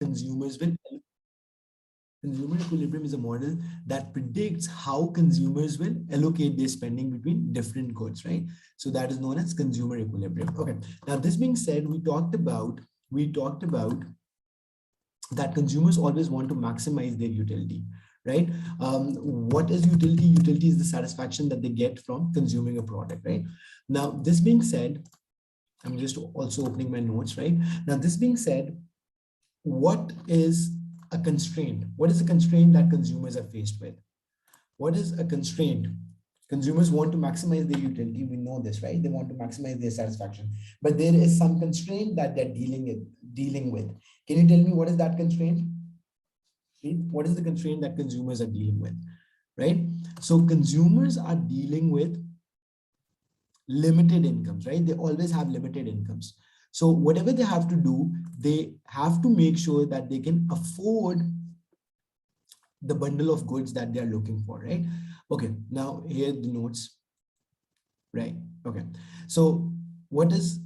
consumers will consumer equilibrium is a model that predicts how consumers will allocate their spending between different goods, right? So that is known as consumer equilibrium. Okay. Now, this being said, we talked about that consumers always want to maximize their utility, right? What is utility? Utility is the satisfaction that they get from consuming a product, right? Now, this being said, I'm just also opening my notes, right? Now, this being said, what is a constraint? What is a constraint that consumers are faced with? What is a constraint? Consumers want to maximize their utility. We know this, right? They want to maximize their satisfaction, but there is some constraint that they're dealing with. Can you tell me what is that constraint? What is the constraint that consumers are dealing with, right? So consumers are dealing with limited incomes, right? They always have limited incomes. So whatever they have to do, they have to make sure that they can afford the bundle of goods that they are looking for, right? Okay, now here are the notes, right? Okay, so what is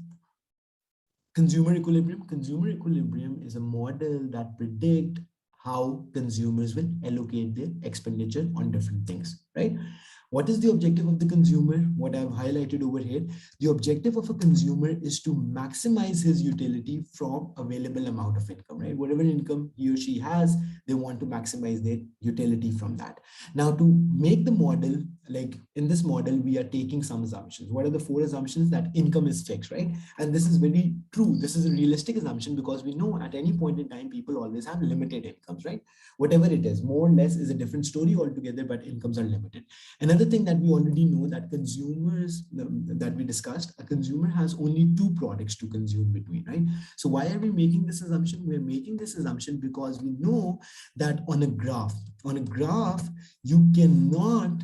consumer equilibrium? Consumer equilibrium is a model that predicts how consumers will allocate their expenditure on different things, right? What is the objective of the consumer? What I've highlighted over here, the objective of a consumer is to maximize his utility from available amount of income, right? Whatever income he or she has, they want to maximize their utility from that. Now, to make the model, like in this model, we are taking some assumptions. What are the 4 assumptions? That income is fixed, right? And this is very true. This is a realistic assumption because we know at any point in time, people always have limited incomes, right? Whatever it is, more or less is a different story altogether, but incomes are limited. Another thing that we already know, that consumers, that we discussed, a consumer has only 2 products to consume between, right? So why are we making this assumption? We're making this assumption because we know that on a graph, you cannot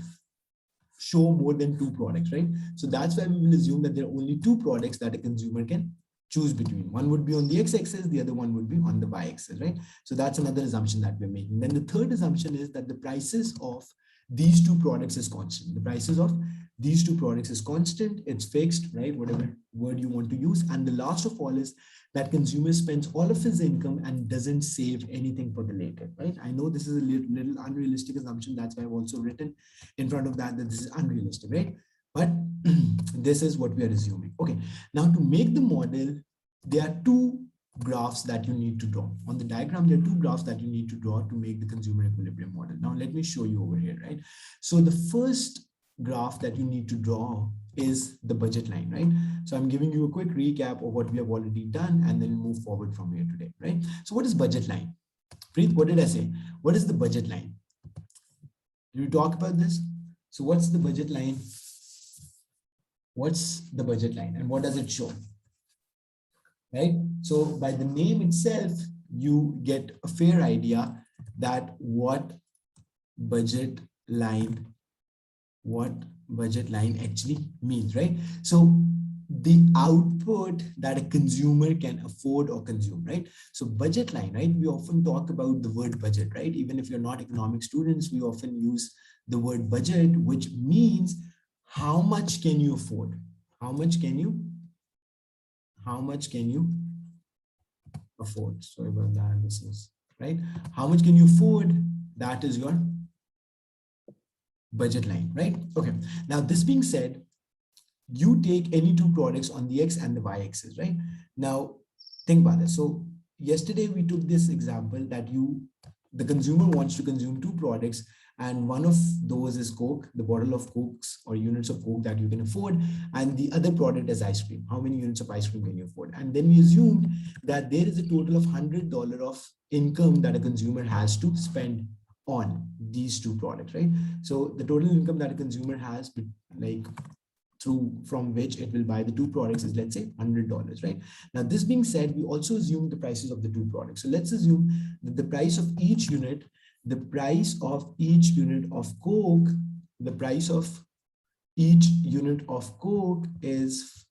show more than 2 products, right? So that's why we will assume that there are only 2 products that a consumer can choose between. One would be on the x-axis, the other one would be on the y-axis, right? So that's another assumption that we're making. Then the third assumption is that the prices of these 2 products is constant. The prices of these 2 products is constant, it's fixed, right? Whatever word you want to use. And the last of all is that consumer spends all of his income and doesn't save anything for the later, right? I know this is a little unrealistic assumption. That's why I've also written in front of that this is unrealistic, right? But this is what we are assuming. Okay, now to make the model, there are 2 graphs that you need to draw. On the diagram, there are 2 graphs that you need to draw to make the consumer equilibrium model. Now, let me show you over here, right? So the first graph that you need to draw is the budget line, right? So I'm giving you a quick recap of what we have already done and then move forward from here today, right? So what is budget line? Preet, what did I say? What is the budget line? Did we talk about this? So what's the budget line? What's the budget line and what does it show? Right? So by the name itself, you get a fair idea that what budget line actually means, right? So the output that a consumer can afford or consume, right? So budget line, right? We often talk about the word budget, right? Even if you're not economic students, we often use the word budget, which means how much can you afford? How much can you afford? Sorry about that. This is right. How much can you afford? That is your budget line, right? Okay. Now, this being said, you take any 2 products on the X and the Y axis, right? Now, think about this. So yesterday we took this example that the consumer wants to consume 2 products, and one of those is Coke, the bottle of Cokes or units of Coke that you can afford, and the other product is ice cream. How many units of ice cream can you afford? And then we assumed that there is a total of $100 of income that a consumer has to spend on these 2 products, right? So the total income that a consumer has, like from which it will buy the 2 products, is, let's say, $100, right? Now, this being said, we also assume the prices of the 2 products. So let's assume that the price of each unit of Coke, is,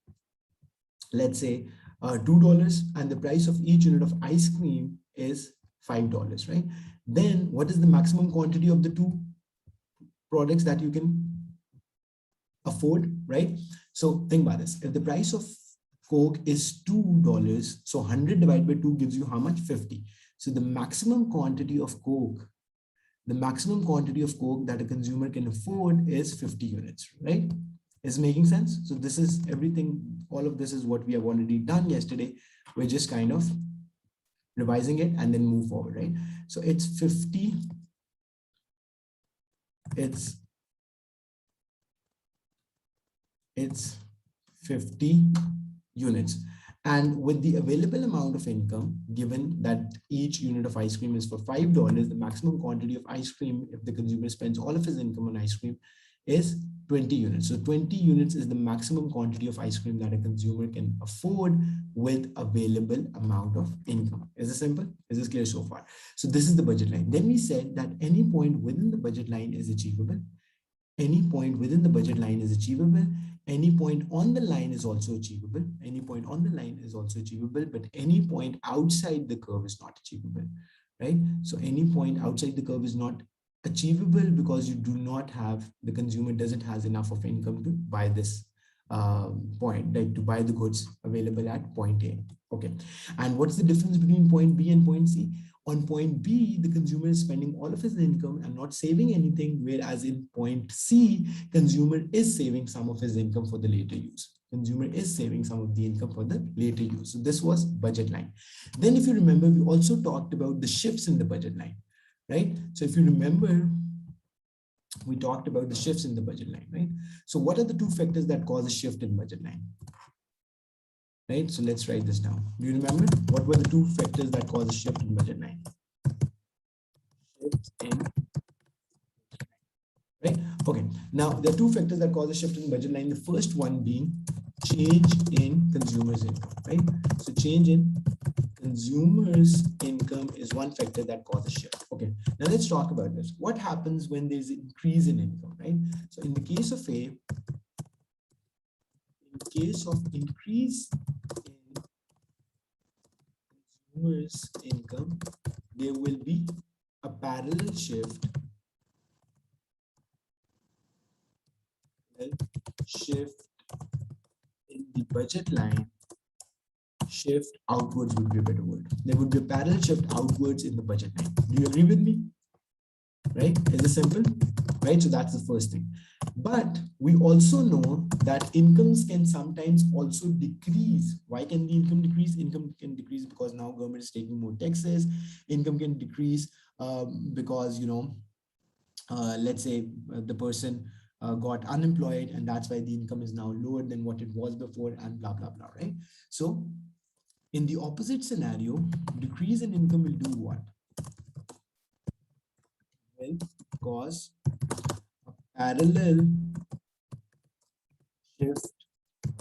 let's say, $2, and the price of each unit of ice cream is $5, right? Then what is the maximum quantity of the 2 products that you can afford, right? So think about this. If the price of Coke is $2, so 100 divided by 2 gives you how much? 50. So the maximum quantity of Coke, that a consumer can afford is 50 units, right? Is making sense? So this is everything, all of this is what we have already done yesterday. We're just kind of revising it and then move forward, right? So it's 50, it's 50 units. And with the available amount of income, given that each unit of ice cream is for $5, the maximum quantity of ice cream, if the consumer spends all of his income on ice cream, is 20 units. So 20 units is the maximum quantity of ice cream that a consumer can afford with available amount of income. Is this simple? Is this clear so far? So this is the budget line. Then we said that any point within the budget line is achievable. Any point within the budget line is achievable. Any point on the line is also achievable. Any point on the line is also achievable, but any point outside the curve is not achievable, right? So any point outside the curve is not achievable because you do not have, the consumer doesn't has enough of income to buy this point, like to buy the goods available at point A. Okay. And what's the difference between point B and point C? On point B, the consumer is spending all of his income and not saving anything, whereas in point C, consumer is saving some of his income for the later use. Consumer is saving some of the income for the later use. So this was budget line. Then if you remember, we also talked about the shifts in the budget line, right? So if you remember, we talked about the shifts in the budget line, right? So what are the two factors that cause a shift in budget line? Right, so let's write this down. Do you remember what were the two factors that cause a shift in budget line? Shift in, right? Okay, now there are two factors that cause a shift in budget line. The first one being change in consumers' income, right? So change in consumers' income is one factor that causes shift. Okay, now let's talk about this. What happens when there's an increase in income, right? So in the case of increase in consumers' income, there will be a parallel shift in the budget line. Shift outwards would be a better word. There would be a parallel shift outwards in the budget line. Do you agree with me? Right? Is this simple? Right? So that's the first thing. But we also know that incomes can sometimes also decrease. Why can the income decrease? Income can decrease because now government is taking more taxes. Income can decrease because, you know, let's say the person got unemployed and that's why the income is now lower than what it was before and blah, blah, blah, right? So in the opposite scenario, decrease in income will do what? Will cause a parallel shift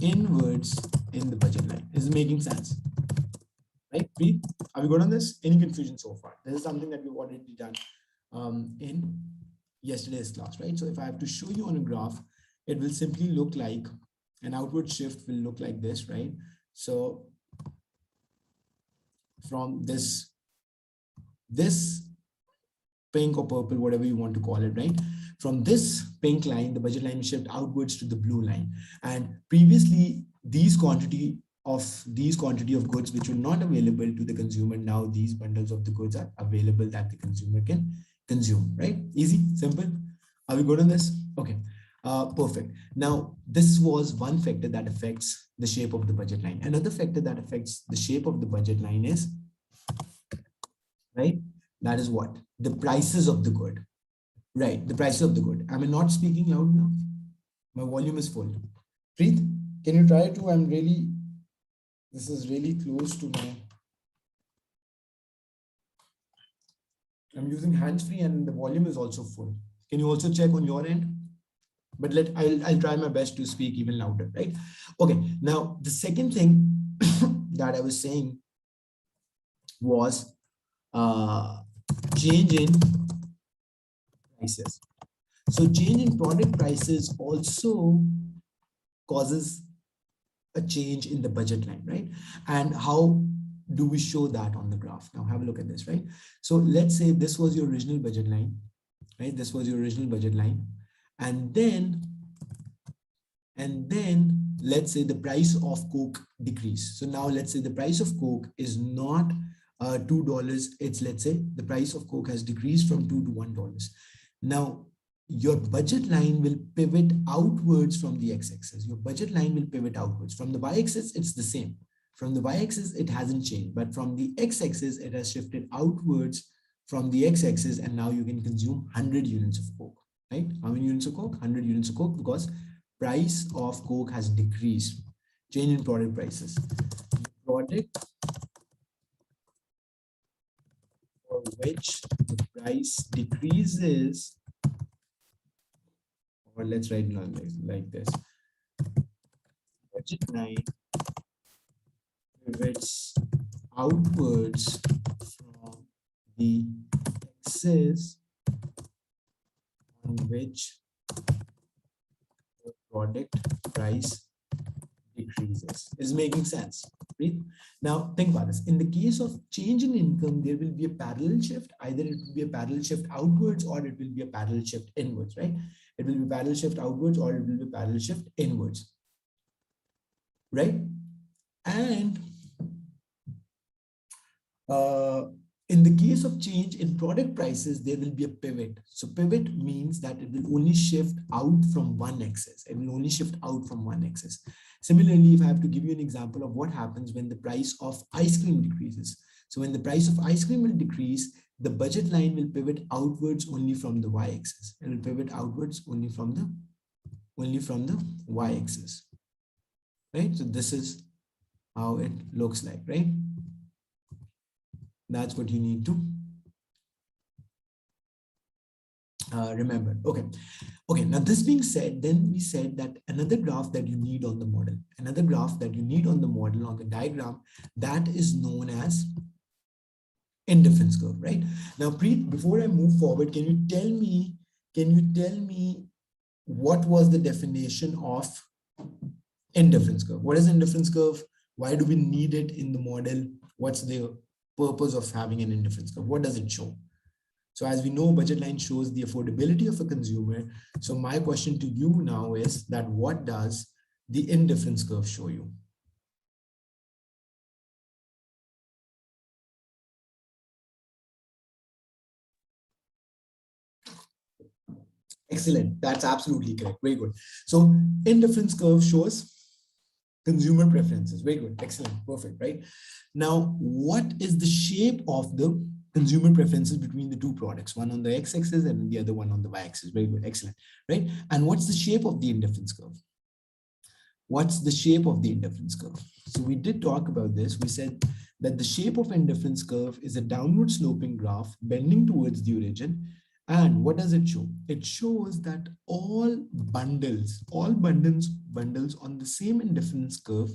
inwards in the budget line. Is it making sense? Right? Preet, are we good on this? Any confusion so far? This is something that we've already done in yesterday's class, right? So if I have to show you on a graph, it will simply look like an outward shift will look like this, right? So from this pink or purple, whatever you want to call it, right? From this pink line, the budget line will shift outwards to the blue line. And previously, these quantity of goods which were not available to the consumer, now these bundles of the goods are available that the consumer can consume, right? Easy, simple. Are we good on this? Okay, perfect. Now, this was one factor that affects the shape of the budget line. Another factor that affects the shape of the budget line is, right? That is what? The prices of the good, right? The prices of the good. Am I not speaking loud enough? My volume is full. Preet, can you try to? This is really close to my, I'm using hands-free and the volume is also full. Can you also check on your end? But I'll try my best to speak even louder, right? Okay, now the second thing that I was saying was change in prices. So change in product prices also causes a change in the budget line, right? And how do we show that on the graph? Now have a look at this, right? So let's say this was your original budget line, right? This was your original budget line. And then let's say the price of Coke decreased. So now let's say the price of Coke is not $2, it's, let's say the price of Coke has decreased from 2 to $1. Now your budget line will pivot outwards from the x-axis. Your budget line will pivot outwards. From the y-axis, it's the same. From the y-axis, it hasn't changed, but from the x-axis, it has shifted outwards from the x-axis, and now you can consume 100 units of Coke, right? How many units of Coke? 100 units of Coke, because price of Coke has decreased. Change in product prices. Product for which the price decreases, or let's write it like this. Budget line pivots outwards from the axis on which the product price decreases. Is making sense, right? Now think about this. In the case of change in income, there will be a parallel shift. Either it will be a parallel shift outwards, or it will be a parallel shift inwards, right? It will be a parallel shift outwards, or it will be a parallel shift inwards, right? And in the case of change in product prices, there will be a pivot. So pivot means that it will only shift out from one axis. It will only shift out from one axis. Similarly, if I have to give you an example of what happens when the price of ice cream decreases. So when the price of ice cream will decrease, the budget line will pivot outwards only from the y-axis. It will pivot outwards only from the y-axis, right? So this is how it looks like, right? That's what you need to remember. Okay. Now this being said, then we said that another graph that you need on the model, on the diagram, that is known as indifference curve, right? Now, Preet, before I move forward, can you tell me what was the definition of indifference curve? What is indifference curve? Why do we need it in the model? What's the purpose of having an indifference curve? What does it show? So as we know, budget line shows the affordability of a consumer. So my question to you now is that what does the indifference curve show you? Excellent. That's absolutely correct. Very good. So indifference curve shows consumer preferences. Very good. Excellent. Perfect. Right. Now, what is the shape of the consumer preferences between the two products? One on the x-axis and the other one on the y-axis. Very good. Excellent. Right. And what's the shape of the indifference curve? What's the shape of the indifference curve? So we did talk about this. We said that the shape of indifference curve is a downward sloping graph bending towards the origin. And what does it show? It shows that all bundles on the same indifference curve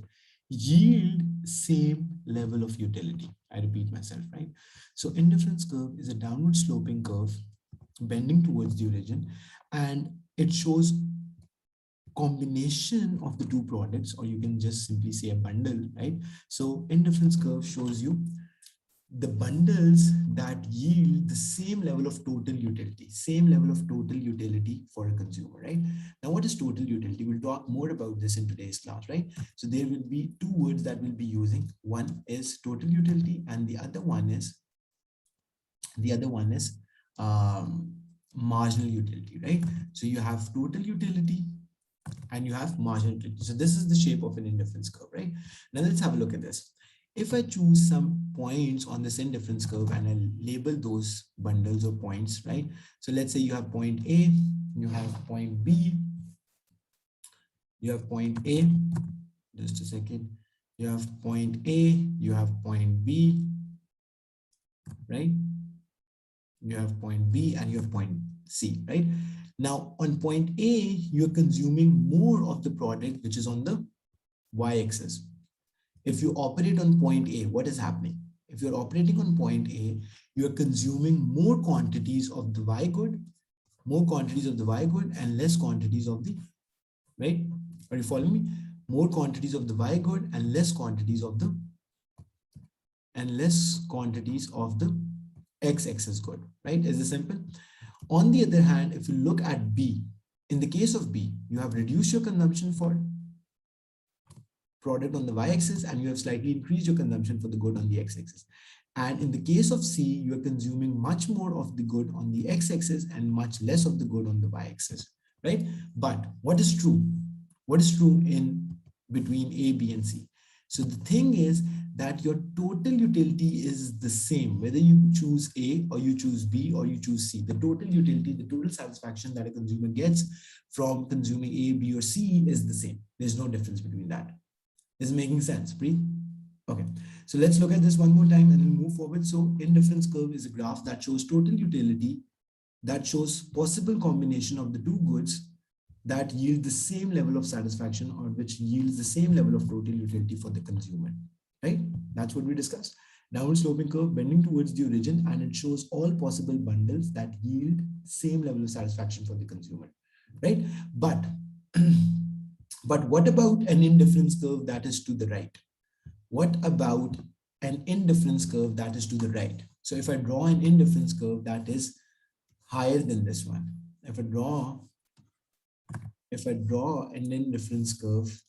yield same level of utility. I repeat myself, right? So indifference curve is a downward sloping curve bending towards the origin, and it shows combination of the two products, or you can just simply say a bundle, right? So indifference curve shows you the bundles that yield the same level of total utility for a consumer, right? Now, what is total utility? We'll talk more about this in today's class, right? So there will be two words that we'll be using. One is total utility, and the other one is marginal utility, right? So you have total utility and you have marginal utility. So this is the shape of an indifference curve, right? Now let's have a look at this. If I choose some points on this indifference curve and I label those bundles or points, right? So let's say you have point A, you have point B, you have point A, just a second, you have point A, you have point B, right? You have point B and you have point C, right? Now on point A, you're consuming more of the product which is on the y-axis. If you operate on point A, what is happening? If you're operating on point A, you're consuming more quantities of the Y good, and less quantities of the, right? Are you following me? More quantities of the Y good and less quantities of the X-axis good, right? Is this simple? On the other hand, if you look at B, in the case of B, you have reduced your consumption for product on the y-axis and you have slightly increased your consumption for the good on the x-axis. And in the case of C, you are consuming much more of the good on the x-axis and much less of the good on the y-axis, right? But what is true? What is true in between A, B, and C? So the thing is that your total utility is the same, whether you choose A or you choose B or you choose C. The total utility, the total satisfaction that a consumer gets from consuming A, B, or C is the same. There's no difference between that. Is it making sense, Preet? Okay, so let's look at this one more time and then move forward. So indifference curve is a graph that shows total utility, that shows possible combination of the two goods that yield the same level of satisfaction or which yields the same level of total utility for the consumer, right? That's what we discussed. Downward sloping curve bending towards the origin, and it shows all possible bundles that yield same level of satisfaction for the consumer, right? But but what about an indifference curve that is to the right? What about an indifference curve that is to the right? So if I draw an indifference curve that is higher than this one, if I draw an indifference curve,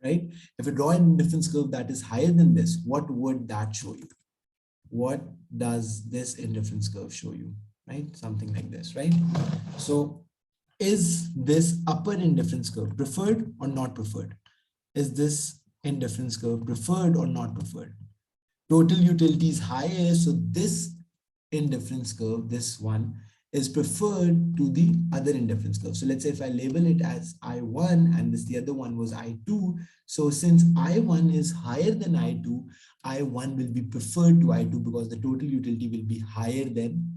right? If I draw an indifference curve that is higher than this, what would that show you? What does this indifference curve show you, right? Something like this, right? So is this upper indifference curve preferred or not preferred? Is this indifference curve preferred or not preferred? Total utility is higher, so this indifference curve, this one, is preferred to the other indifference curve. So let's say if I label it as I1 and the other one was I2. So since I1 is higher than I2, I1 will be preferred to I2 because the total utility will be higher than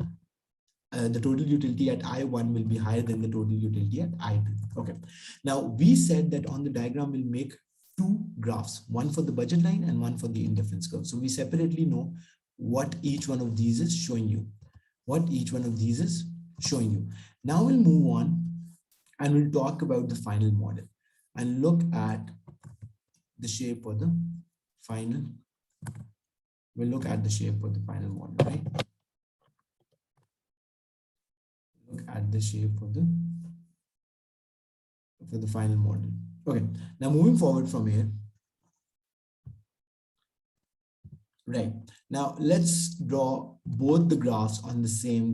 the total utility at I1 will be higher than the total utility at I2. Okay. Now we said that on the diagram we'll make two graphs, one for the budget line and one for the indifference curve. So we separately know what each one of these is showing you. Now we'll move on and we'll talk about the final model and look at the shape of the final. We'll look at the shape of the final model, right? Look at the shape of the final model. Okay, now moving forward from here. Right, now let's draw both the graphs on the same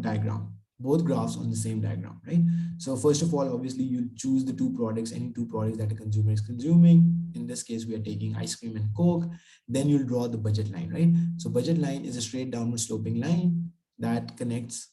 diagram. Both graphs on the same diagram, right? So first of all, obviously you choose the two products, any two products that a consumer is consuming. In this case, we are taking ice cream and Coke. Then you'll draw the budget line, right? So budget line is a straight downward sloping line that connects,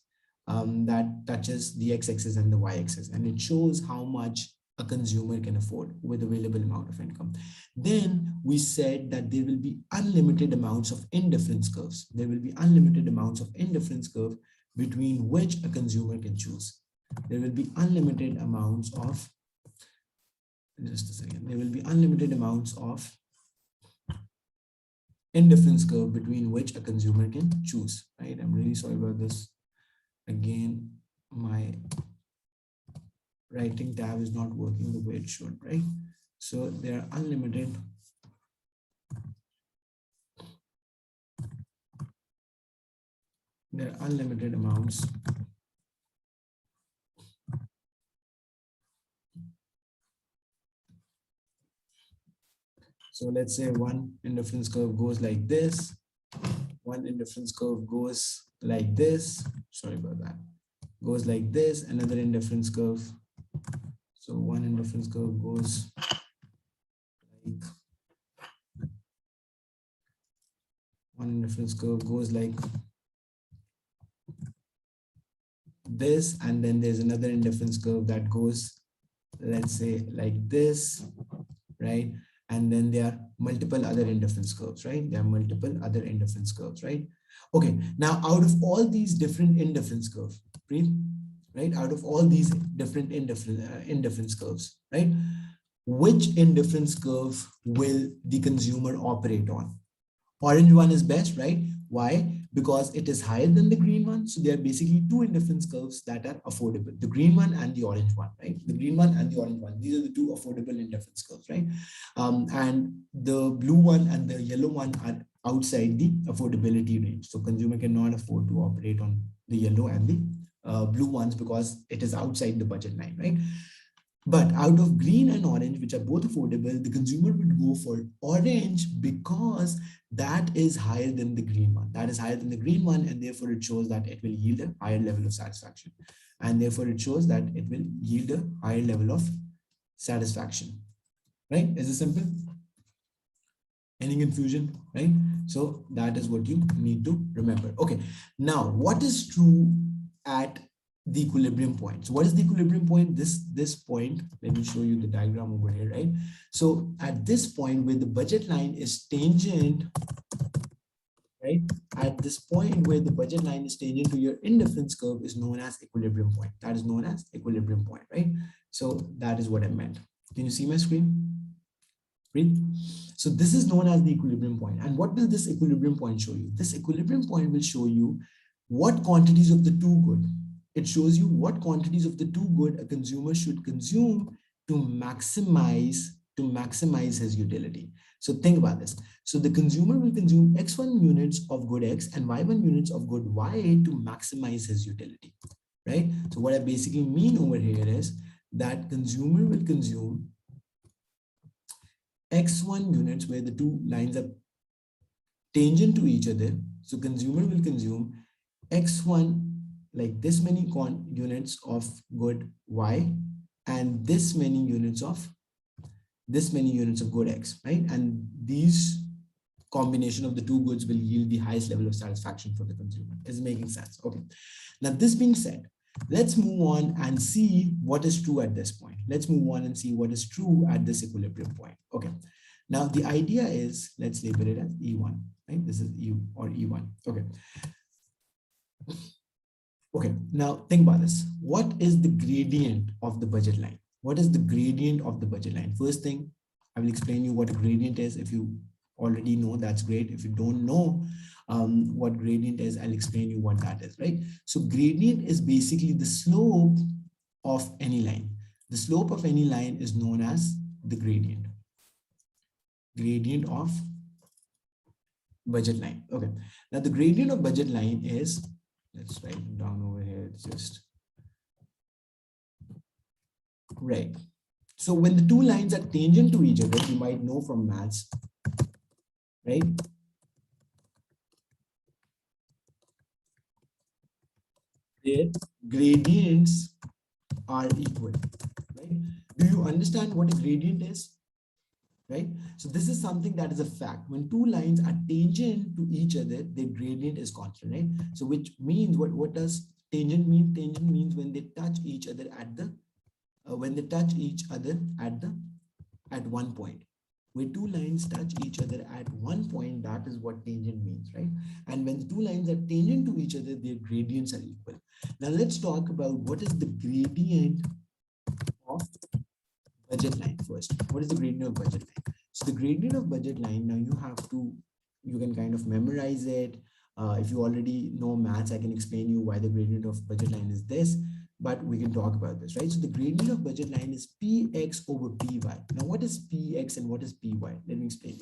that touches the x-axis and the y-axis, and it shows how much a consumer can afford with available amount of income. Then we said that there will be unlimited amounts of indifference curves. There will be unlimited amounts of indifference curve between which a consumer can choose. There will be unlimited amounts of, just a second, there will be unlimited amounts of indifference curve between which a consumer can choose, right? I'm really sorry about this. Again, my writing tab is not working the way it should, right? So there are unlimited amounts so let's say one indifference curve goes like this, one indifference curve goes like this, sorry about that, goes like this, another indifference curve, so one indifference curve goes like, one indifference curve goes like this, and then there's another indifference curve that goes, let's say, like this, right? And then there are multiple other indifference curves, right? There are multiple other indifference curves, right? Okay, now out of all these different indifference curves, right? Out of all these different indifference curves, right? Which indifference curve will the consumer operate on? Orange one is best, right? Why? Because it is higher than the green one. So there are basically two indifference curves that are affordable, the green one and the orange one, right? The green one and the orange one. These are the two affordable indifference curves, right? And the blue one and the yellow one are outside the affordability range. So consumer cannot afford to operate on the yellow and the blue ones because it is outside the budget line, right? But out of green and orange, which are both affordable, the consumer would go for orange because that is higher than the green one. That is higher than the green one, and therefore it shows that it will yield a higher level of satisfaction. And therefore it shows that it will yield a higher level of satisfaction. Right? Is it simple? Any confusion? Right? So that is what you need to remember. Okay. Now, what is true at the equilibrium point? So what is the equilibrium point? This point, let me show you the diagram over here, right? So at this point where the budget line is tangent, right? At this point where the budget line is tangent to your indifference curve is known as equilibrium point. That is known as equilibrium point, right? So that is what I meant. Can you see my screen? Great. So this is known as the equilibrium point. And what will this equilibrium point show you? This equilibrium point will show you what quantities of the two good. It shows you what quantities of the two good a consumer should consume to maximize his utility. So think about this. So the consumer will consume X1 units of good X and Y1 units of good Y to maximize his utility, right? So what I basically mean over here is that consumer will consume X1 units where the two lines are tangent to each other. So consumer will consume X1 like this many units of good Y and this many units of good X, right? And these combination of the two goods will yield the highest level of satisfaction for the consumer. Is it making sense? Okay. Now this being said, let's move on and see what is true at this point. Let's move on and see what is true at this equilibrium point. Okay. Now the idea is, let's label it as E1, right? This is E or E1. Okay. Okay. Now think about this. What is the gradient of the budget line? What is the gradient of the budget line? First thing, I will explain you what a gradient is. If you already know, that's great. If you don't know what gradient is, I'll explain you what that is, right? So gradient is basically the slope of any line. The slope of any line is known as the gradient. Gradient of budget line. Okay. Now the gradient of budget line is, let's write it down over here. It's just right. So when the two lines are tangent to each other, you might know from maths, right? Their gradients are equal, right? Do you understand what a gradient is? Right? So this is something that is a fact. When two lines are tangent to each other, their gradient is constant, right? So which means, what does tangent mean? Tangent means when they touch each other at the at one point. Where two lines touch each other at one point, that is what tangent means, right? And when the two lines are tangent to each other, their gradients are equal. Now let's talk about what is the gradient of budget line first. What is the gradient of budget line? So the gradient of budget line, now you can kind of memorize it. If you already know maths, I can explain you why the gradient of budget line is this, but we can talk about this, right? So the gradient of budget line is Px over Py. Now what is Px and what is Py? Let me explain,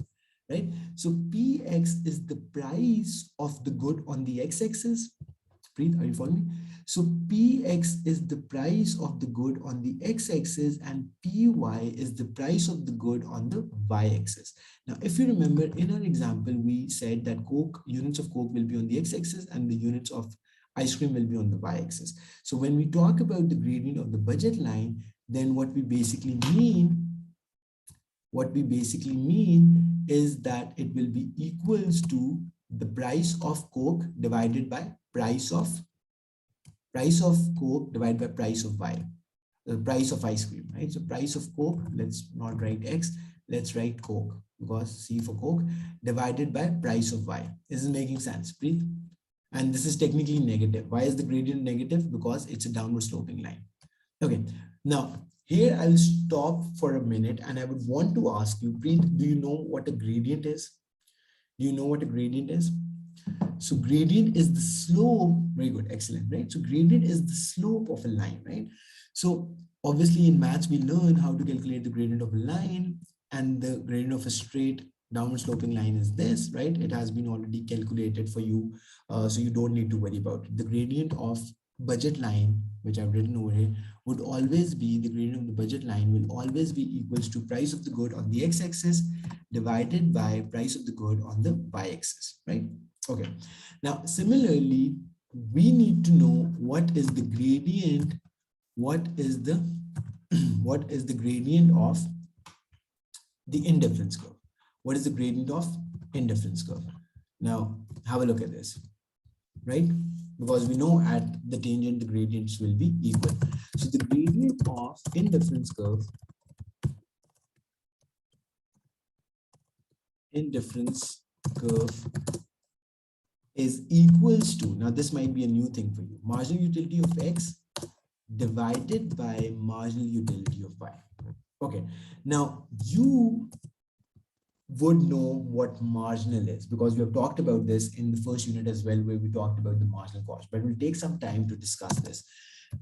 right? So Px is the price of the good on the x-axis. Preet, are you following me? So Px is the price of the good on the x-axis and Py is the price of the good on the y-axis. Now, if you remember in our example, we said that units of Coke will be on the x-axis and the units of ice cream will be on the y-axis. So when we talk about the gradient of the budget line, then what we basically mean is that it will be equals to the price of Coke divided by price of Coke divided by price of Y, the price of ice cream, right? So price of Coke, let's not write X, let's write Coke, because C for Coke, divided by price of Y. This is making sense, Preet? And this is technically negative. Why is the gradient negative? Because it's a downward sloping line. Okay, now here I'll stop for a minute and I would want to ask you, Preet, do you know what a gradient is? Do you know what a gradient is? So gradient is the slope. Very good, excellent, right? So gradient is the slope of a line, right? So obviously in maths, we learn how to calculate the gradient of a line and the gradient of a straight Downward sloping line is this, right? It has been already calculated for you, so you don't need to worry about it. The gradient of budget line, which I've written over here, would always be, the gradient of the budget line will always be equals to price of the good on the x-axis divided by price of the good on the y-axis, right? Okay. Now, similarly, we need to know what is the gradient, what is the what is the gradient of the indifference curve. What is the gradient of indifference curve? Now, have a look at this, right? Because we know at the tangent, the gradients will be equal. So the gradient of indifference curve, is equals to, now this might be a new thing for you, marginal utility of x divided by marginal utility of y. Okay, now you would know what marginal is because we have talked about this in the first unit as well, where we talked about the marginal cost, but we'll take some time to discuss this.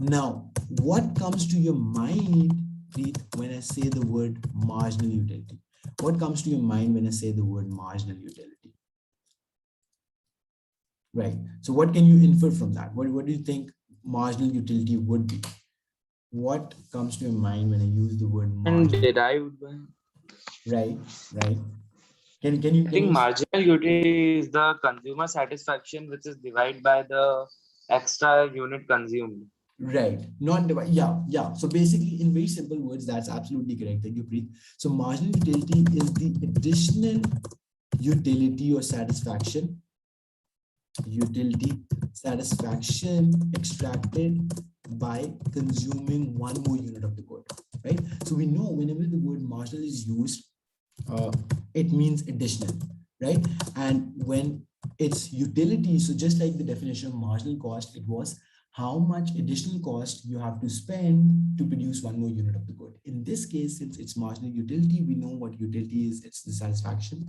Now, what comes to your mind, Preet, when I say the word marginal utility? What comes to your mind when I say the word marginal utility? Right. So what can you infer from that? What do you think marginal utility would be? What comes to your mind when I use the word And marginal? derived by, Right, right. Can I can think you marginal utility is the consumer satisfaction, which is divided by the extra unit consumed. right, not divide, yeah, yeah. So basically, in very simple words, that's absolutely correct. Thank you, Preet. So marginal utility is the additional utility or satisfaction extracted by consuming one more unit of the good, right? So we know whenever the word marginal is used, uh, it means additional, right? And when it's utility, so just like the definition of marginal cost, it was how much additional cost you have to spend to produce one more unit of the good. In this case, since it's marginal utility, we know what utility is, it's the satisfaction.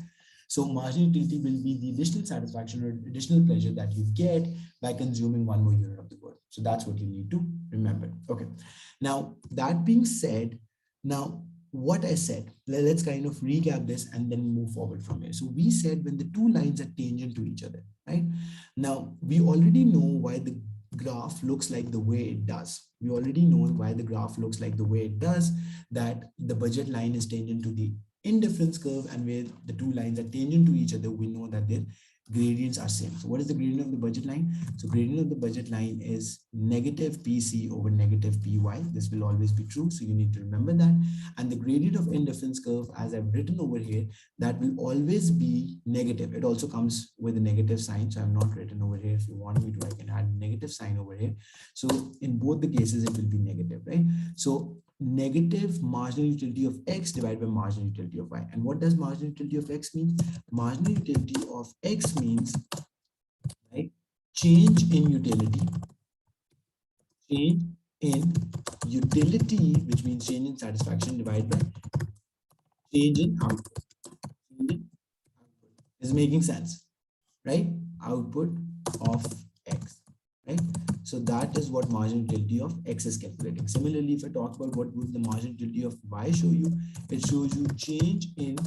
So marginal utility will be the additional satisfaction or additional pleasure that you get by consuming one more unit of the good. So that's what you need to remember. Okay. Now, that being said, now what I said, let's kind of recap this and then move forward from here. So we said when the two lines are tangent to each other, right? Now, we already know why the graph looks like the way it does. We already know why the graph looks like the way it does, that the budget line is tangent to the indifference curve, and where the two lines are tangent to each other, we know that their gradients are same. So what is the gradient of the budget line? So gradient of the budget line is negative PC over negative PY. This will always be true. So you need to remember that. And the gradient of indifference curve, as I've written over here, that will always be negative. It also comes with a negative sign. So I'm not written over here. If you want me to, I can add a negative sign over here. So in both the cases, it will be negative, right? So negative marginal utility of x divided by marginal utility of y. And what does marginal utility of x mean? Marginal utility of x means, right, change in utility, change in utility, which means change in satisfaction divided by change in output. Change in output. Is making sense, right? Output of x, right? So that is what marginal utility of x is calculating. Similarly, if I talk about what would the marginal utility of y show you, it shows you change in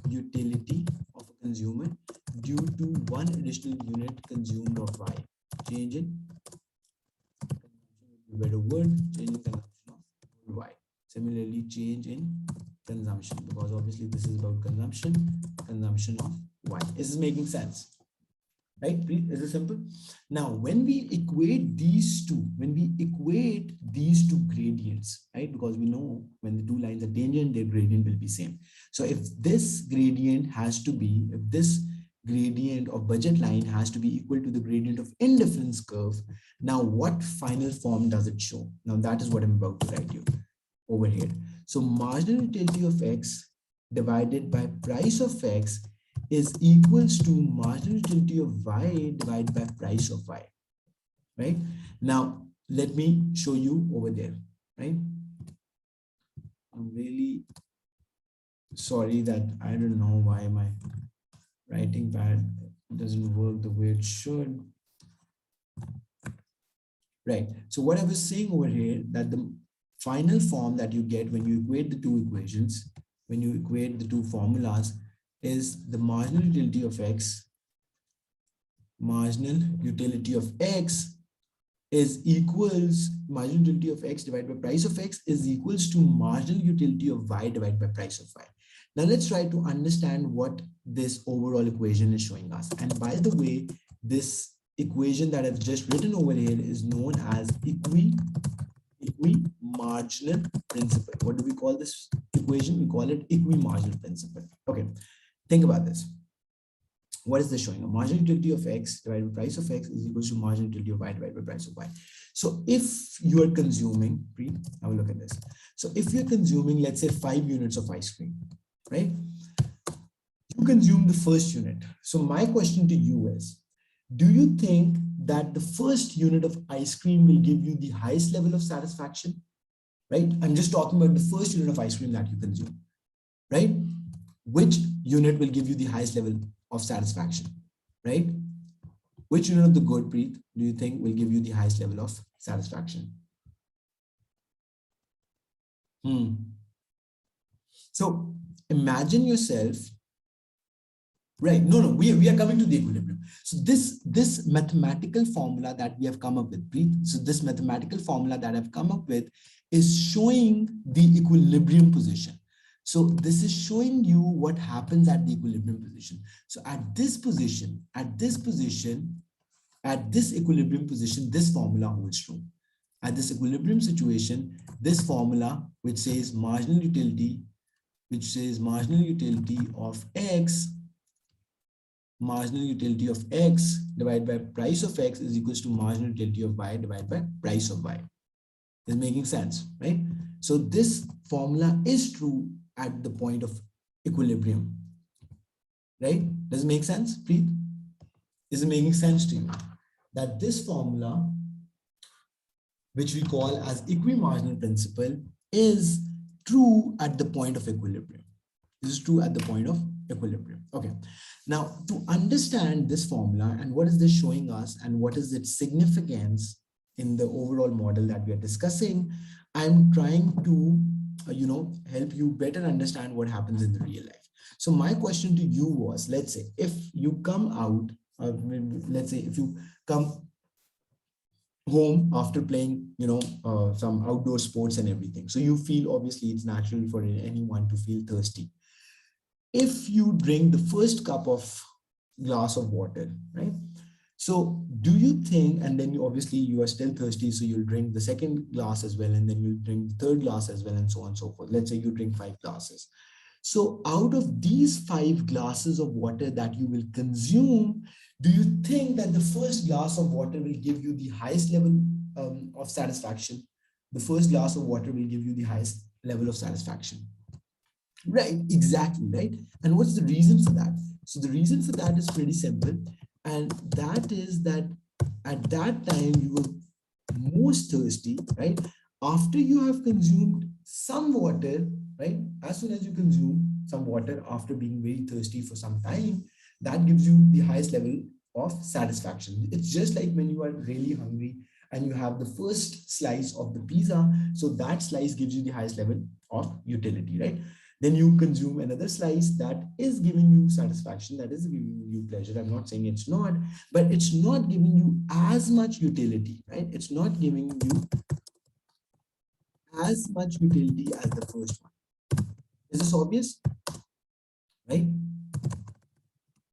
utility of a consumer due to one additional unit consumed of y. Change in consumption would be a better word, change in consumption of y. Similarly, change in consumption, because obviously this is about consumption of y. Is this making sense? Right? Is it simple? Now, when we equate these two, gradients, right? Because we know when the two lines are tangent, their gradient will be same. So if this gradient of budget line has to be equal to the gradient of indifference curve, now what final form does it show? Now that is what I'm about to write you over here. So marginal utility of x divided by price of x is equals to marginal utility of y divided by price of y, right? Now, let me show you over there, right? I'm really sorry that I don't know why my writing pad doesn't work the way it should. Right. So what I was saying over here, that the final form that you get when you equate the two equations, when you equate the two formulas, is the marginal utility of X, marginal utility of X is equals, marginal utility of X divided by price of X is equals to marginal utility of Y divided by price of Y. Now let's try to understand what this overall equation is showing us. And by the way, this equation that I've just written over here is known as equi-marginal principle. What do we call this equation? We call it equi-marginal principle. Okay, think about this. What is this showing? A marginal utility of X divided by price of X is equal to marginal utility of Y divided by price of Y. So if you are consuming, have a look at this. So if you're consuming, let's say 5 units of ice cream, right? You consume the first unit. So my question to you is, do you think that the first unit of ice cream will give you the highest level of satisfaction, right? I'm just talking about the first unit of ice cream that you consume, right? Which unit will give you the highest level of satisfaction, right? Which unit of the good, Preet, do you think will give you the highest level of satisfaction? So imagine yourself, right? No, we are coming to the equilibrium. So this mathematical formula that we have come up with, Preet, so this mathematical formula that I've come up with is showing the equilibrium position. So this is showing you what happens at the equilibrium position. So at this position, at this equilibrium position, this formula holds true. At this equilibrium situation, this formula, which says marginal utility of X, marginal utility of X divided by price of X is equals to marginal utility of Y divided by price of Y. Is making sense, right? So this formula is true at the point of equilibrium, right? Does it make sense, Preet? Is it making sense to you that this formula, which we call as equi-marginal principle, is true at the point of equilibrium? This is true at the point of equilibrium. Okay. Now, to understand this formula and what is this showing us and what is its significance in the overall model that we are discussing, I'm trying to help you better understand what happens in the real life. So my question to you was, let's say if you come out, let's say if you come home after playing some outdoor sports and everything, so you feel, obviously it's natural for anyone to feel thirsty. If you drink the first cup of glass of water, right? So do you think, and then obviously you are still thirsty, so you'll drink the second glass as well, and then you'll drink the third glass as well, and so on and so forth. Let's say you drink 5 glasses. So out of these 5 glasses of water that you will consume, do you think that the first glass of water will give you the highest level of satisfaction? The first glass of water will give you the highest level of satisfaction. Right, exactly, right? And what's the reason for that? So the reason for that is pretty simple. And that is that at that time you were most thirsty, right? After you have consumed some water, right? As soon as you consume some water after being very thirsty for some time, that gives you the highest level of satisfaction. It's just like when you are really hungry and you have the first slice of the pizza. So that slice gives you the highest level of utility, right? Then you consume another slice that is giving you satisfaction, that is giving you pleasure. I'm not saying it's not, but it's not giving you as much utility, right? It's not giving you as much utility as the first one. Is this obvious? Right?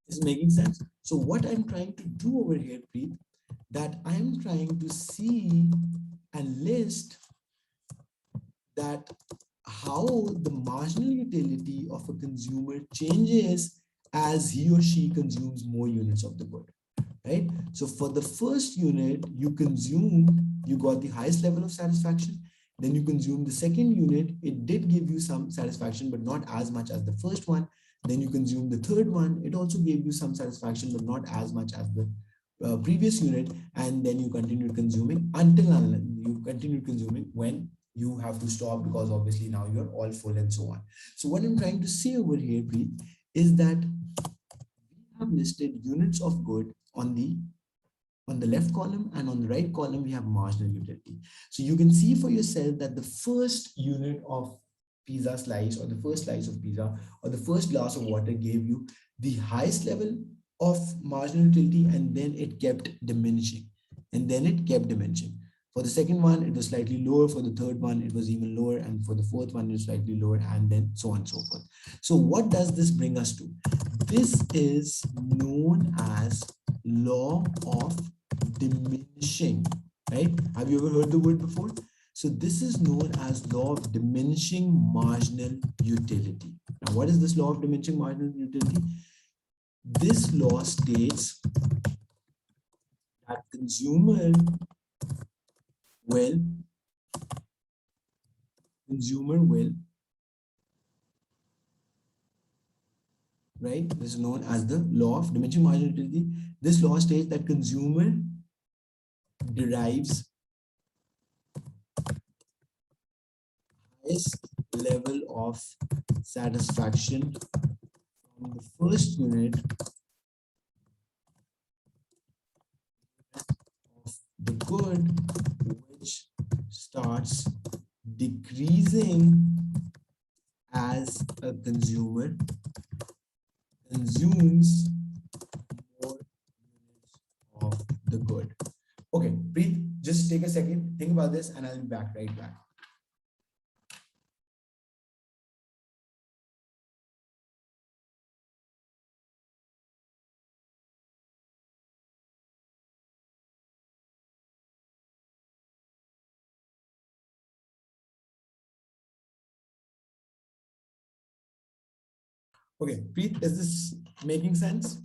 Is making sense? So what I'm trying to do over here, Preet, that I'm trying to see and list that how the marginal utility of a consumer changes as he or she consumes more units of the good, right? So for the first unit you consumed, you got the highest level of satisfaction. Then you consume the second unit, it did give you some satisfaction, but not as much as the first one. Then you consume the third one, it also gave you some satisfaction, but not as much as the previous unit. And then you continue consuming until you continue consuming when you have to stop, because obviously now you're all full and so on. So what I'm trying to say over here, Preet, is that we have listed units of good on the left column, and on the right column we have marginal utility. So you can see for yourself that the first unit of pizza slice or the first slice of pizza or the first glass of water gave you the highest level of marginal utility, and then it kept diminishing, and then it kept diminishing. For the second one, it was slightly lower. For the third one, it was even lower. And for the fourth one, it was slightly lower, and then so on and so forth. So what does this bring us to? This is known as law of diminishing, right? Have you ever heard the word before? So this is known as law of diminishing marginal utility. Now, what is this law of diminishing marginal utility? This law states that will consumer will, right? This is known as the law of diminishing marginal utility. This law states that consumer derives highest level of satisfaction from the first unit of the good, which starts decreasing as a consumer consumes more units of the good. Okay, Preet, just take a second, think about this, and I'll be back right back. Okay, Preet, is this making sense?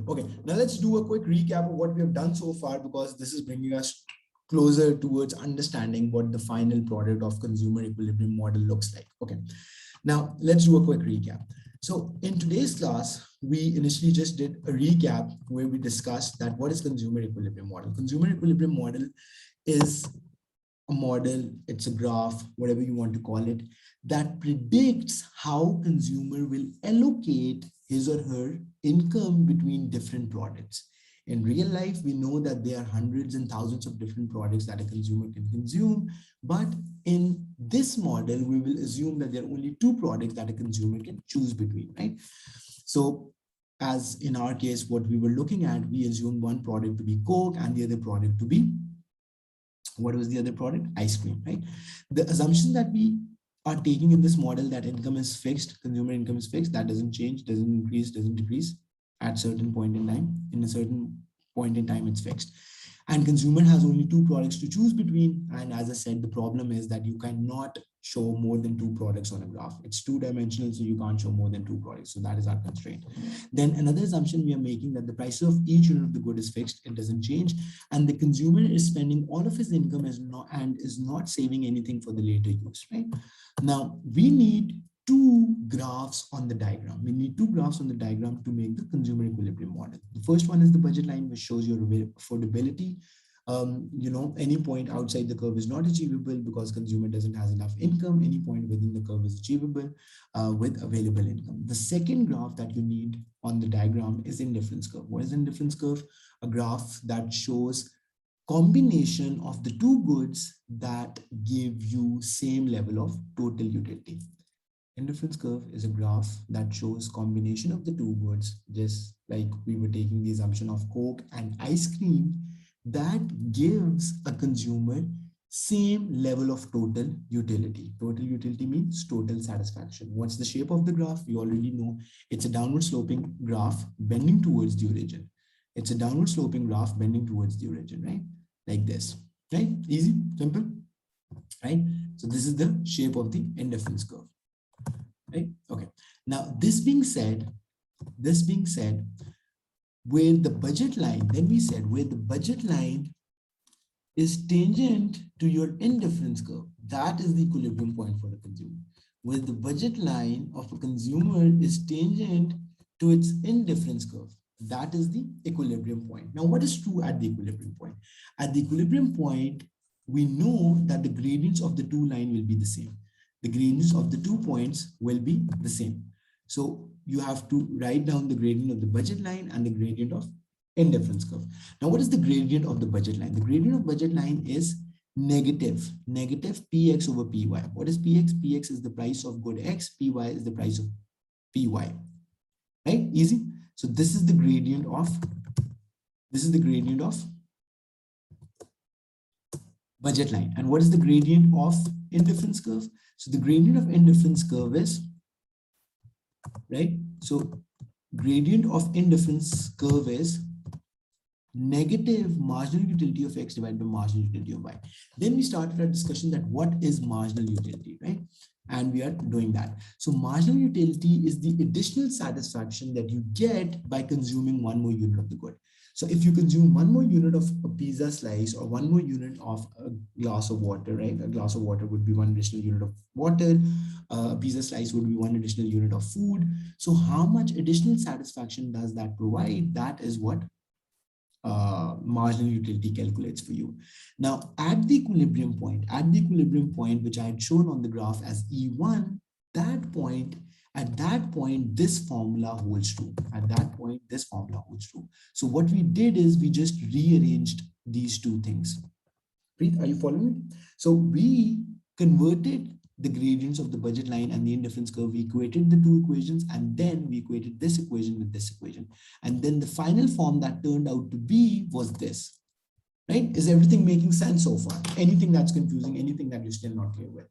Okay, now let's do a quick recap of what we have done so far, because this is bringing us closer towards understanding what the final product of consumer equilibrium model looks like. Okay, now let's do a quick recap. So in today's class, we initially just did a recap where we discussed that what is consumer equilibrium model. Consumer equilibrium model is a model, it's a graph, whatever you want to call it, that predicts how consumer will allocate his or her income between different products. In real life, we know that there are hundreds and thousands of different products that a consumer can consume, but in this model, we will assume that there are only two products that a consumer can choose between, right? So as in our case, what we were looking at, we assumed one product to be Coke and the other product to be, what was the other product? Ice cream, right? The assumption that we are taking in this model that income is fixed, consumer income is fixed, that doesn't change, doesn't increase, doesn't decrease at certain point in time. In a certain point in time, it's fixed. And consumer has only two products to choose between. And as I said, the problem is that you cannot show more than two products on a graph. It's two-dimensional, so you can't show more than two products. So that is our constraint. Then another assumption we are making that the price of each unit of the good is fixed, it doesn't change, and the consumer is spending all of his income is not saving anything for the later use, right? Now we need two graphs on the diagram. We need two graphs on the diagram to make the consumer equilibrium model. The first one is the budget line, which shows your affordability. Any point outside the curve is not achievable because consumer doesn't have enough income. Any point within the curve is achievable with available income. The second graph that you need on the diagram is indifference curve. What is indifference curve? A graph that shows combination of the two goods that give you same level of total utility. Indifference curve is a graph that shows combination of the two goods, just like we were taking the assumption of Coke and ice cream, that gives a consumer same level of total utility. Total utility means total satisfaction. What's the shape of the graph? We already know it's a downward sloping graph bending towards the origin. It's a downward sloping graph bending towards the origin, right? Like this, right? Easy, simple, right? So this is the shape of the indifference curve, right? Okay. Now, this being said, where the budget line, then we said where the budget line is tangent to your indifference curve, that is the equilibrium point for the consumer. Where the budget line of a consumer is tangent to its indifference curve, that is the equilibrium point. Now, what is true at the equilibrium point? At the equilibrium point, we know that the gradients of the two lines will be the same. The gradients of the 2 points will be the same. So you have to write down the gradient of the budget line and the gradient of indifference curve. Now, what is the gradient of the budget line? The gradient of budget line is negative px over py. What is px? Px is the price of good x, py is the price of py, right? Easy. So this is the gradient of budget line. And what is the gradient of indifference curve? So the gradient of indifference curve is, right? So gradient of indifference curve is negative marginal utility of x divided by marginal utility of y. Then we started our discussion that what is marginal utility, right? And we are doing that. So marginal utility is the additional satisfaction that you get by consuming one more unit of the good. So if you consume one more unit of a pizza slice or one more unit of a glass of water, right? A glass of water would be one additional unit of water. A pizza slice would be one additional unit of food. So how much additional satisfaction does that provide? That is what marginal utility calculates for you. Now, at the equilibrium point, which I had shown on the graph as E1, at that point, this formula holds true. At that point, this formula holds true. So what we did is we just rearranged these two things. Preet, are you following me? So we converted the gradients of the budget line and the indifference curve. We equated the two equations, and then we equated this equation with this equation. And then the final form that turned out to be was this, right? Is everything making sense so far? Anything that's confusing, anything that you're still not clear with?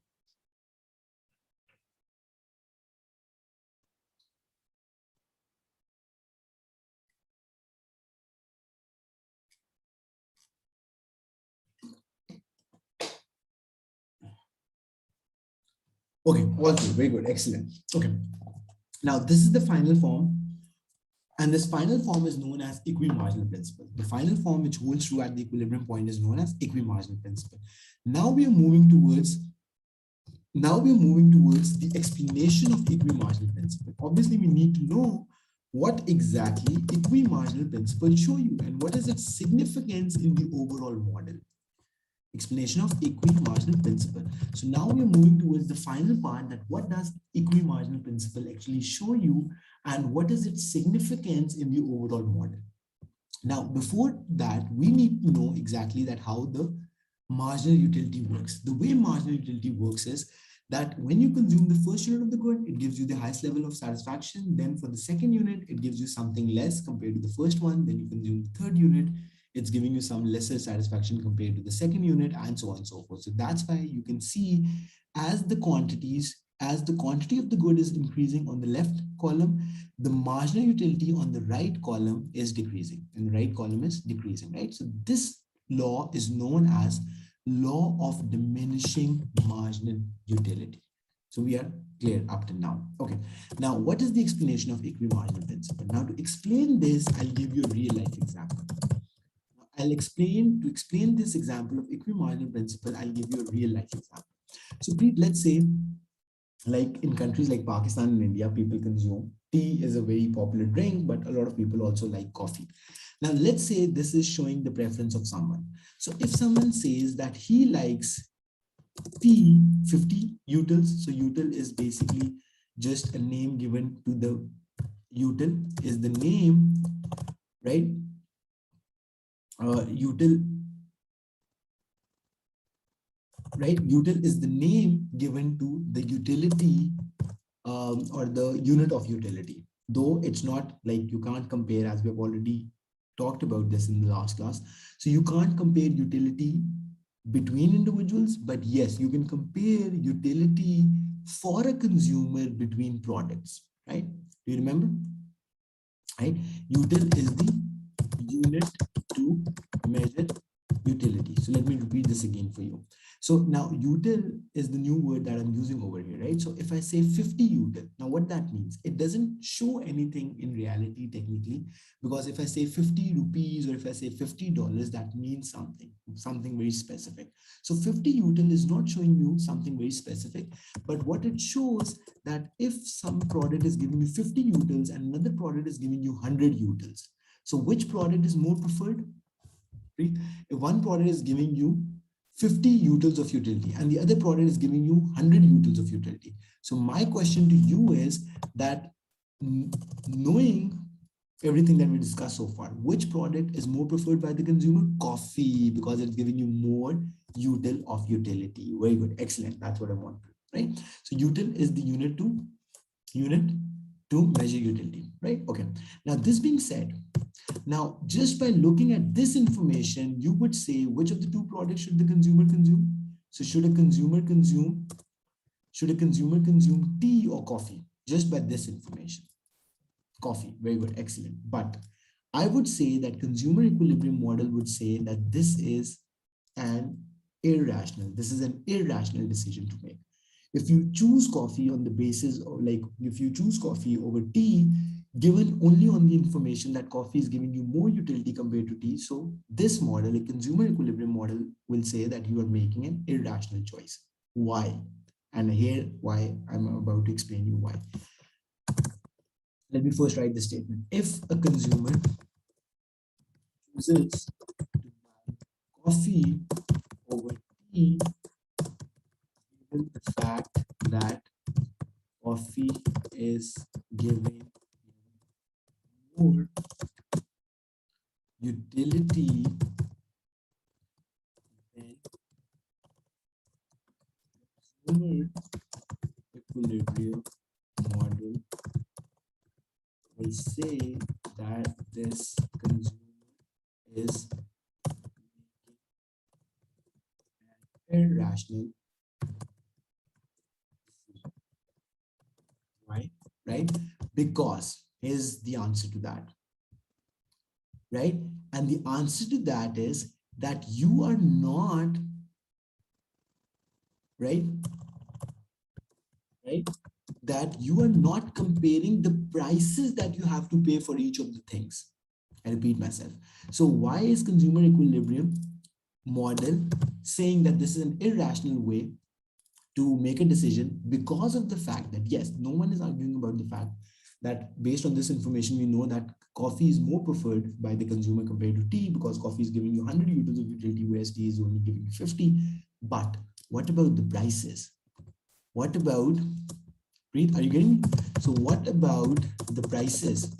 Okay, all three, very good, excellent. Okay, now this is the final form, and this final form is known as equimarginal principle. The final form which holds true at the equilibrium point is known as equimarginal principle. Now we are moving towards the explanation of equimarginal principle. Obviously, we need to know what exactly equimarginal principle show you and what is its significance in the overall model. Explanation of equimarginal principle. So now we're moving towards the final part, that what does equimarginal principle actually show you and what is its significance in the overall model. Now, before that, we need to know exactly that how the marginal utility works. The way marginal utility works is that when you consume the first unit of the good, it gives you the highest level of satisfaction. Then for the second unit, it gives you something less compared to the first one. Then you consume the third unit, it's giving you some lesser satisfaction compared to the second unit, and so on and so forth. So that's why you can see as the quantity of the good is increasing on the left column, the marginal utility on the right column is decreasing, and the right column is decreasing, right? So this law is known as law of diminishing marginal utility. So we are clear up to now. Okay. Now, what is the explanation of equimarginal principle? Now, to explain this, I'll give you a real life example. To explain this example of equimarginal principle, I'll give you a real life example. So let's say, like in countries like Pakistan and India, people consume tea is a very popular drink, but a lot of people also like coffee. Now, let's say this is showing the preference of someone. So if someone says that he likes tea 50 utils, so util is basically just a name given to the util is the name, right? Util is the name given to the utility or the unit of utility, though it's not like you can't compare, as we have already talked about this in the last class. So you can't compare utility between individuals, but yes, you can compare utility for a consumer between products, right? Do you remember? Right? Util is the unit to measure utility. So let me repeat this again for you. So now util is the new word that I'm using over here, right? So if I say 50 util, now what that means, it doesn't show anything in reality technically, because if I say 50 rupees or if I say $50, that means something very specific. So 50 util is not showing you something very specific, but what it shows that if some product is giving you 50 utils and another product is giving you 100 utils, so which product is more preferred? If one product is giving you 50 utils of utility and the other product is giving you 100 utils of utility. So my question to you is that, knowing everything that we discussed so far, which product is more preferred by the consumer? Coffee, because it's giving you more util of utility. Very good. Excellent. That's what I want to, right? So util is the unit to measure utility, right? Okay. Now, this being said, now just by looking at this information, you would say which of the two products should the consumer consume? So should a consumer consume tea or coffee? Just by this information. Coffee. Very good. Excellent. But I would say that consumer equilibrium model would say that this is this is an irrational decision to make. If you choose coffee on the basis of, like, if you choose coffee over tea, given only on the information that coffee is giving you more utility compared to tea, so this model, a consumer equilibrium model, will say that you are making an irrational choice. Why? And here why I'm about to explain you why. Let me first write the statement. If a consumer chooses to buy coffee over tea, given the fact that coffee is giving more utility than consumer equilibrium model will say that this consumer is irrational. Why? Right? Because here's the answer to that. Right? And the answer to that is that you are not, right? Right? That you are not comparing the prices that you have to pay for each of the things. I repeat myself. So why is consumer equilibrium model saying that this is an irrational way to make a decision? Because of the fact that, yes, no one is arguing about the fact that based on this information, we know that coffee is more preferred by the consumer compared to tea, because coffee is giving you 100 units of utility, whereas tea is only giving you 50. But what about the prices? What about, Preet, are you getting me? So what about the prices?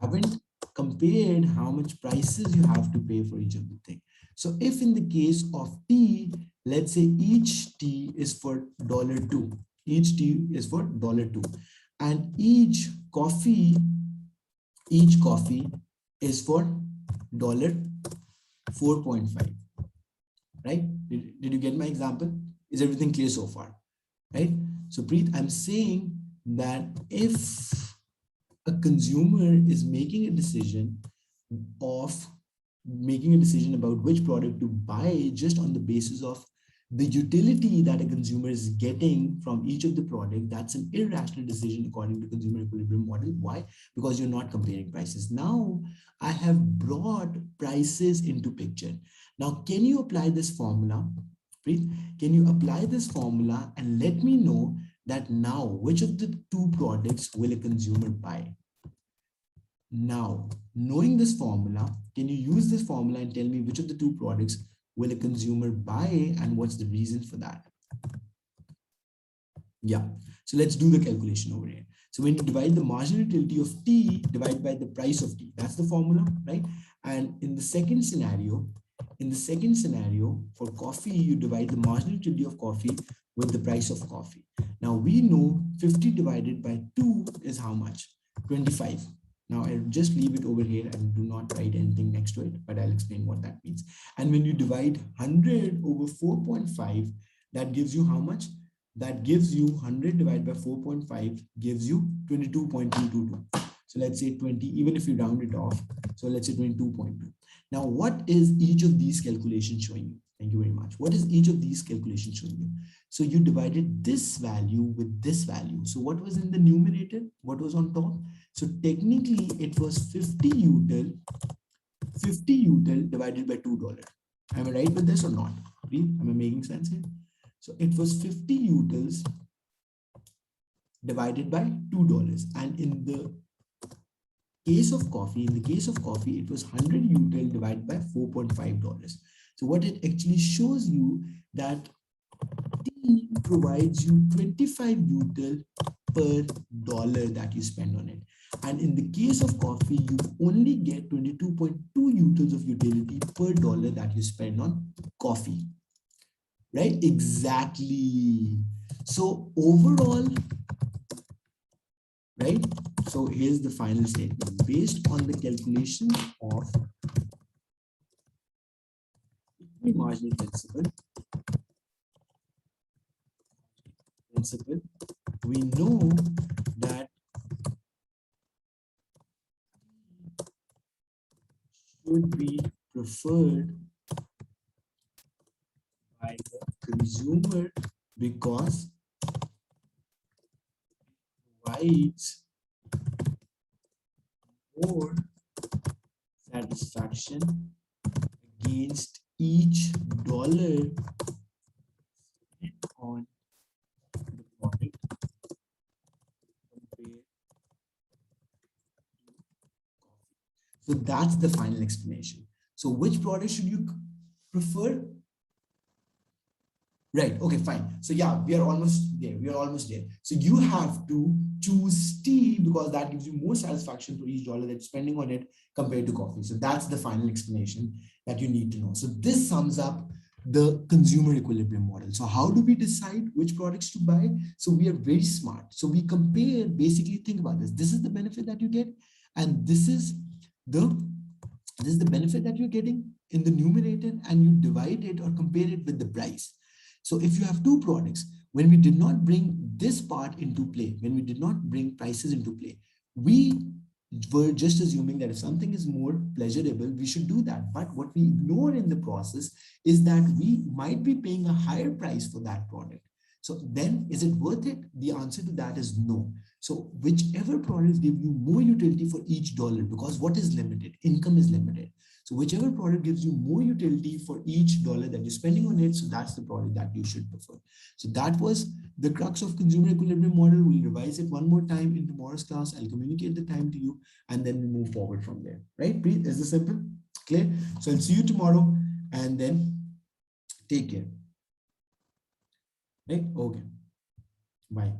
Haven't compared how much prices you have to pay for each of the thing. So if in the case of tea, let's say each tea is for $2, each tea is for $2, and each coffee is for $4.5, right? Did you get my example? Is everything clear so far? Right? So Preet, I'm saying that if a consumer is making a decision about which product to buy just on the basis of the utility that a consumer is getting from each of the product, that's an irrational decision according to consumer equilibrium model. Why? Because you're not comparing prices. Now I have brought prices into picture. Now, can you apply this formula? Preet, can you apply this formula and let me know that now which of the two products will a consumer buy? Now, knowing this formula, can you use this formula and tell me which of the two products will a consumer buy and what's the reason for that? Yeah, so let's do the calculation over here. So when you divide the marginal utility of T divided by the price of T, that's the formula, right? And in the second scenario for coffee, you divide the marginal utility of coffee with the price of coffee. Now we know 50 divided by 2 is how much? 25. Now I'll just leave it over here and do not write anything next to it, but I'll explain what that means. And when you divide 100 over 4.5, that gives you how much? That gives you 100 divided by 4.5 gives you 22.222. So let's say 20, even if you round it off. So let's say 22.2. Now, what is each of these calculations showing you? Thank you very much. What is each of these calculations showing you? So you divided this value with this value. So what was in the numerator? What was on top? So technically it was 50 util divided by $2. Am I right with this or not? Am I making sense here? So it was 50 utils divided by $2. And in the case of coffee, it was 100 util divided by $4.5. So what it actually shows you that tea provides you 25 util per dollar that you spend on it. And in the case of coffee, you only get 22.2 utils of utility per dollar that you spend on coffee, right? Exactly. So overall, right? So here's the final statement. Based on the calculation of the marginal principle, we know that should be preferred by the consumer because provides more satisfaction against each dollar on the product compared. So that's the final explanation. So which product should you prefer? Right. Okay, fine. So yeah, we are almost there. We are almost there. So you have to choose tea because that gives you more satisfaction for each dollar that you're spending on it compared to coffee. So that's the final explanation that you need to know. So this sums up the consumer equilibrium model. So how do we decide which products to buy? So we are very smart. So we compare, basically think about this. This is the benefit that you get, and the this is the benefit that you're getting in the numerator, and you divide it or compare it with the price. So if you have two products, when we did not bring this part into play, when we did not bring prices into play, we were just assuming that if something is more pleasurable, we should do that. But what we ignore in the process is that we might be paying a higher price for that product. So then is it worth it? The answer to that is no. So whichever products give you more utility for each dollar, because what is limited? Income is limited. So whichever product gives you more utility for each dollar that you're spending on it, so that's the product that you should prefer. So that was the crux of consumer equilibrium model. We'll revise it one more time in tomorrow's class. I'll communicate the time to you, and then we move forward from there. Right, Preet? Is this simple? Clear? So I'll see you tomorrow, and then take care. Right? Okay. Bye.